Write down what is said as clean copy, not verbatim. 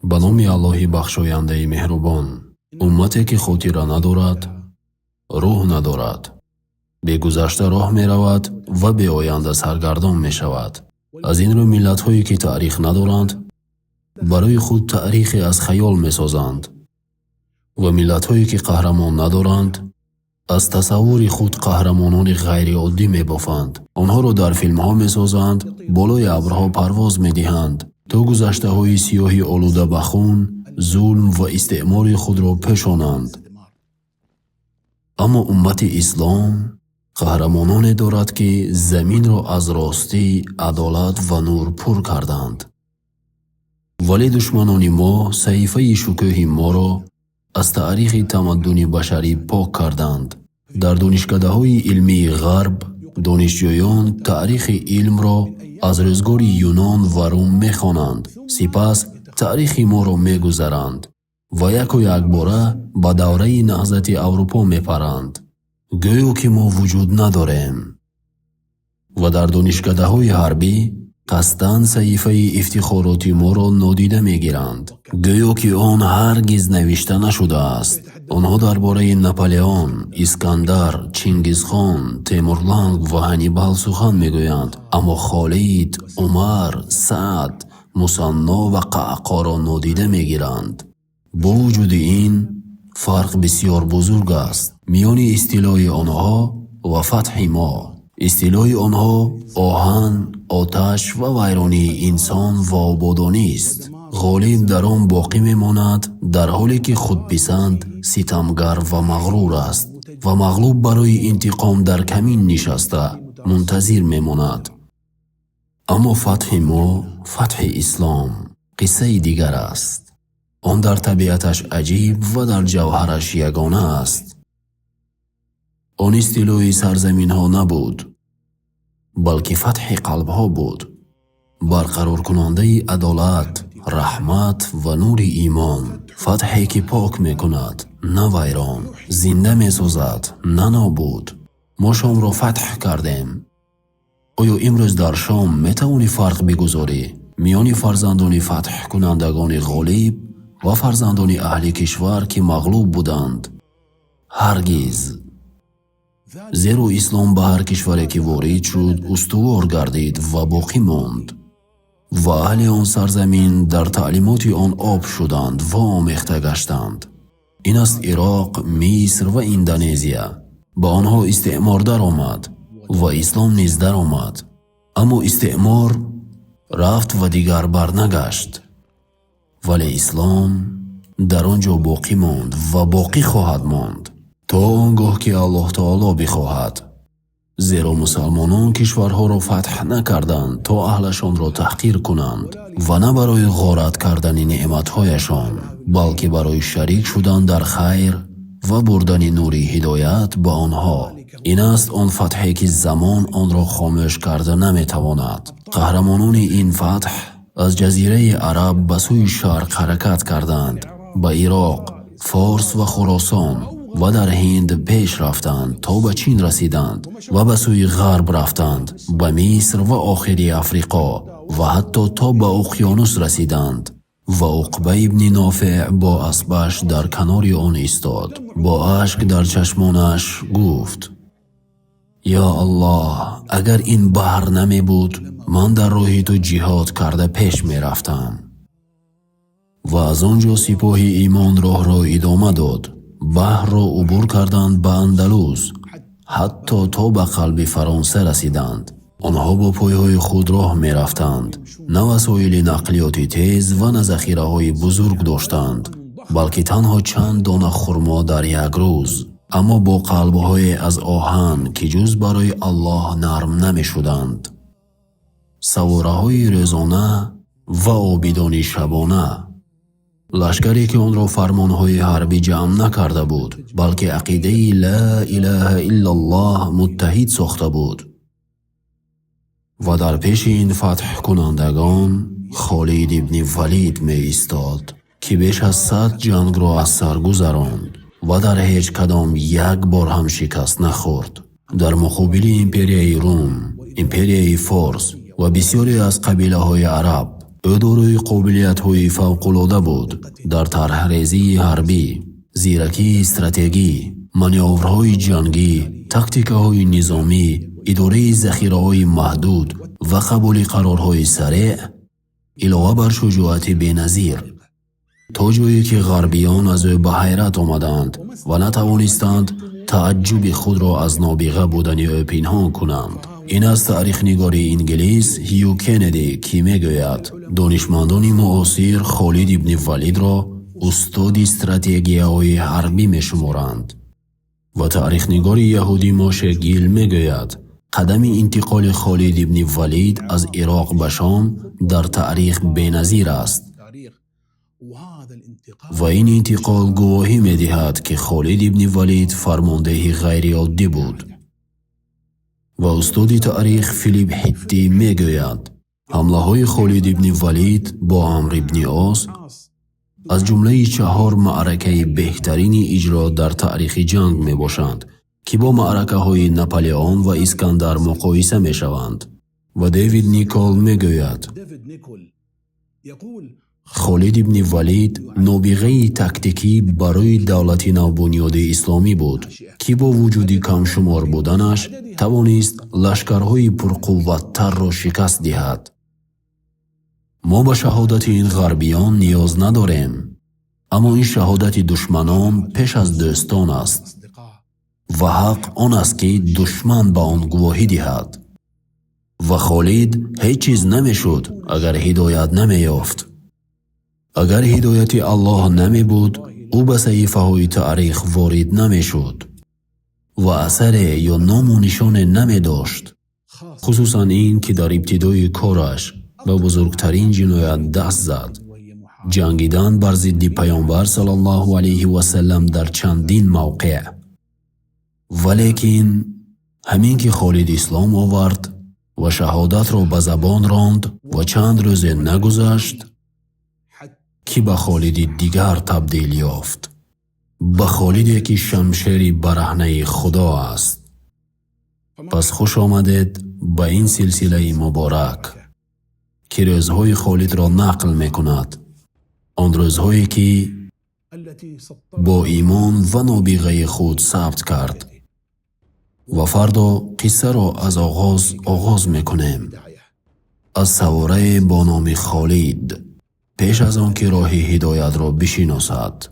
به نام الله بخشاینده مهربان. امتی که خاطره ندارد، روح ندارد، به گذشته راه می رود و به آینده سرگردان می شود. از این رو ملت هایی که تاریخ ندارند برای خود تاریخی از خیال می سازند و ملت هایی که قهرمان ندارند از تصور خود قهرمانان غیر عادی می بافند. آنها را در فیلم ها می سازند، بالای ابرها پرواز می دهند تا گذشته های سیاهی آلوده به خون، ظلم و استعمار خود را پوشانند. اما امت اسلام قهرمانانی دارد که زمین را از راستی، عدالت و نور پر کردند. ولی دشمنان ما صحیفه شکوه ما را از تاریخ تمدن بشری پاک کردند. در دانشکده‌های علمی غرب دانشجویان تاریخ علم را از روزگار یونان و روم می‌خوانند، سپس تاریخ ما را می‌گذرند و یک و یک باره به دوره نهضت اروپا می‌پرند، گویا که ما وجود نداریم. و در دانشکده‌های حربی قصداً صحیفه افتخاراتی ما را نادیده می‌گیرند، گویا که آن هرگز نوشته نشده است. آنها درباره ناپلئون، اسکندر، چنگیزخان، تیمورلنگ و هانیبال سخن می‌گویند، اما خالد، عمر، سعد، مثنی و قعقاع را نادیده می‌گیرند. با وجود این فرق بسیار بزرگ است میان اصطلاح آنها و فتح ما. اصطلاح آنها آهن، آتش و ویرانی انسان و آبادانی است. غالب در آن باقی میماند، در حالی که خودپسند، ستمگر و مغرور است و مغلوب برای انتقام در کمین نشسته منتظر میماند. اما فتح ما، فتح اسلام، قصه دیگر است. آن در طبیعتش عجیب و در جوهرش یگانه است. آن اصطلاح سرزمین ها نبود، بلکه فتح قلب ها بود، برقرار کننده عدالت، رحمت و نور ایمان. فتحی که پاک می کند، نه ویران، زنده می سازد، نه نابود. ما شام را فتح کردیم. آیا امروز در شام می توانی فرق بگذاری میان فرزندان فتح کنندگان غالب و فرزندان اهل کشور که مغلوب بودند؟ هرگز. زیرا اسلام به هر کشوری که وارد شد استوار گردید و باقی ماند و اهل آن سرزمین در تعلیمات آن آب شدند و آمیخته گشتند. این است عراق، مصر و اندونزیا. به آنها استعمار در آمد و اسلام نیز در آمد، اما استعمار رفت و دیگر برنگشت، ولی اسلام در آنجا باقی ماند و باقی خواهد ماند تا آنگاه که الله تعالی بخواهد. زیرا مسلمانان کشورها را فتح نکردند تا اهلشان را تحقیر کنند و نه برای غارت کردن نعمتهایشان، بلکه برای شریک شدن در خیر و بردن نور هدایت به آنها. این است آن فتحی که زمان آن را خاموش کرده نمیتواند. قهرمانان این فتح از جزیره عرب به سوی شرق حرکت کردند، به عراق، فارس و خراسان و در هند پیش رفتند تا به چین رسیدند و به سوی غرب رفتند، به مصر و آخری افریقا و حتی تا به اقیانوس رسیدند. و عقبه ابن نافع با اسبش در کنار آن ایستاد، با اشک در چشمانش گفت: یا الله، اگر این بحر نمی بود من در راه تو جهاد کرده پیش می رفتم. و از آنجا سپاه ایمان راه را ادامه داد. بحر را عبور کردند به اندلس، حتی تا به قلب فرانسه رسیدند. آنها با پایهای خود راه می رفتند، نه وسایل نقلیاتی تیز و نه ذخیره های بزرگ داشتند، بلکه تنها چند دانه خرما در یک روز، اما با قلبهای از آهن که جز برای الله نرم نمی شدند. سواره های روزانه و عابدان شبانه. لشکری که آن را فرمانهای حربی جمع نکرده بود، بلکه عقیده لا اله الا الله متحد ساخته بود. و در پیش این فتح کنندگان خالد ابن ولید می ایستاد که بیش از 100 جنگ را از سر گذراند و در هیچ کدام یک بار هم شکست نخورد. در مقابل امپریای روم، امپریای فارس و بسیاری از قبیله های عرب او دارای قابلیت‌های فوق‌العاده بود در طرح‌ریزی حربی، زیرکی استراتژی، مانورهای جنگی، تاکتیک‌های نظامی، اداره ذخیره‌های محدود و قبول قرارهای سریع، علاوه بر شجاعت بی‌نظیر، تا جایی که غربیان از او به حیرت آمدند و نتوانستند تعجب خود را از نابغه بودن او پنهان کنند. این از تاریخ نگار انگلیس هیو کندی که میگوید دانشمندان معاصر خالد ابن ولید را استاد استراتژی‌های حربی می‌شمارند و تاریخ نگار یهودی موشه گیل میگوید قدم انتقال خالد ابن ولید از عراق به شام در تاریخ بی‌نظیر است و این انتقال گواهی می‌دهد که خالد ابن ولید فرمانده غیر عادی بود. و استاد تاریخ فیلیپ هیتی میگوید حمله های خالد ابن ولید با عمرو ابن عاص از جمله 4 معرکه بهترین اجرا در تاریخ جنگ می باشند که با معرکه های ناپلئون و اسکندر مقایسه می شوند. و دیوید نیکول میگوید خالد ابن ولید نابغه تاکتیکی برای دولت نوبنیاد اسلامی بود که با وجود کم شمار بودنش توانست لشکرهای پرقوت‌تر را شکست دهد. ما به شهادت این غربیان نیاز نداریم، اما این شهادت دشمنان پیش از دوستان است و حق آن است که دشمن به آن گواهی دهد. و خالد هیچ چیز نمیشد اگر هدایت نمیافت. اگر هدایت الله نمی بود او به صحیفه های تاریخ وارد نمی شد و اثر یا نام و نشان نمی داشت. خصوصا این که در ابتدای کارش به بزرگترین جنایت دست زد، جنگیدن بر ضد پیامبر صلی الله علیه و سلم در چندین موقع. ولیکن همین که خالد اسلام آورد و شهادت را به زبان راند و چند روز نگذشت که به خالد دیگر تبدیل یافت، به خالدی که شمشیر برهنه خدا است. پس خوش آمدید به این سلسله مبارک که روزهای خالد را نقل می کند، آن روزهایی که با ایمان و نابغه خود ثبت کرد. و فردا قصه را از آغاز می کنیم، از سواره با نام خالد، پیش از آن که راه هدایت را بشناسد.